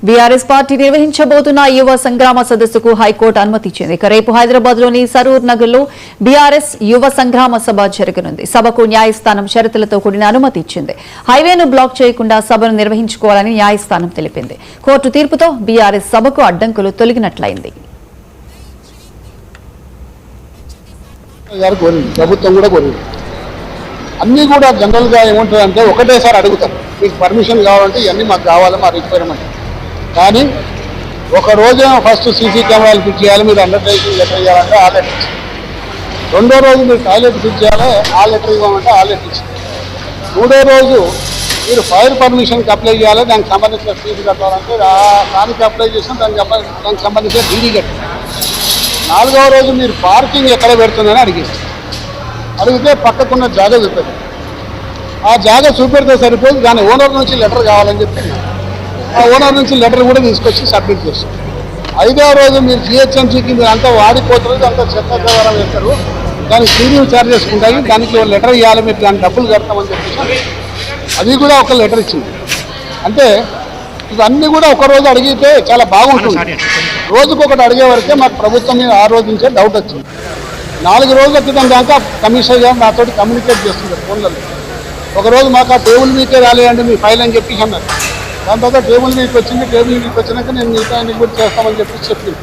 BRS party నిర్వహించబోతున్న యువ సంగ్రామ సదస్సుకు high court అనుమతి ఇచ్చింది. రేపు హైదరాబాద్ లోని సరూర్ నగర్ లో బీఆర్ఎస్ యువ సంగ్రామ సభ జరగనుంది. సభకు న్యాయస్థానం షరతులతో కూడిన అనుమతి ఇచ్చింది. హైవేను బ్లాక్ చేయకుండా సభను నిర్వహించుకోవాలని న్యాయస్థానం తెలిపింది. కోర్టు తీర్పుతో బీఆర్ఎస్ సభకు అడ్డంకులు తొలగినట్లయింది. ప్రభుత్వం కూడా కోరింది. అన్నీ కూడా జనరల్గా ఏముంటుందంటే ఒకటేసారి అడుగుతారు, మీకు పర్మిషన్ కావాలంటే ఇవన్నీ మాకు కావాలి, మా రిక్వైర్మెంట్. కానీ ఒక రోజు ఫస్ట్ సీసీ కెమెరాలు ఫిట్ చేయాలి, మీరు అండర్టేకింగ్ లెటర్ ఇవ్వాలంటే ఆ లెటర్ ఇచ్చింది. రెండో రోజు మీరు టాయిలెట్ ఫిట్ చేయాలి, ఆ లెటర్ ఇవ్వమంటే ఆ లెటర్ ఇచ్చింది. మూడో రోజు మీరు ఫైర్ పర్మిషన్కి అప్లై చేయాలి, దానికి సంబంధించిన ఫీజు కట్టాలంటే దానికి అప్లై చేసిన దానికి సంబంధించిన డీడీ కట్టాలి. నాలుగవ రోజు మీరు పార్కింగ్ ఎక్కడ పెడుతుందని అడిగితే పక్కకున్న జాగా చూపెట్టారు. ఆ జాగా చూపెడితే సరిపోదు, దాని ఓనర్ నుంచి లెటర్ కావాలని చెప్పి ఆ ఓనర్ నుంచి లెటర్ కూడా తీసుకొచ్చి సబ్మిట్ చేస్తారు. ఐదవ రోజు మీరు జిహెచ్ఎంసీకి మీరు అంతా వాడిపోతుంది, అంతా చెత్త వ్యవహారం వేస్తారు, దానికి సీరియల్ ఛార్జెస్ ఉంటాయి, దానికి లెటర్ ఇవ్వాలి, మీరు దానికి డబ్బులు కడతామని చెప్పేసి అది కూడా ఒక లెటర్ ఇచ్చింది. అంటే ఇవన్నీ కూడా ఒకరోజు అడిగితే చాలా బాగుంటుంది. రోజుకొకటి అడిగే వరకే మాకు ప్రభుత్వం మీద ఆ రోజు నుంచే డౌట్ వచ్చింది. 4 రోజుల క్రితం దాకా కమిషనర్ గారు నాతో కమ్యూనికేట్ చేస్తున్నారు ఫోన్లలో. ఒకరోజు మాకు ఆ టేబుల్ మీకే రాలేదండి మీ ఫైల్ అని చెప్పి అన్నారు. దాని తర్వాత టేబుల్ మీకు వచ్చింది, టేబుల్ మీకు వచ్చినాక నేను మిగతా కూడా చేస్తామని చెప్పి చెప్పింది.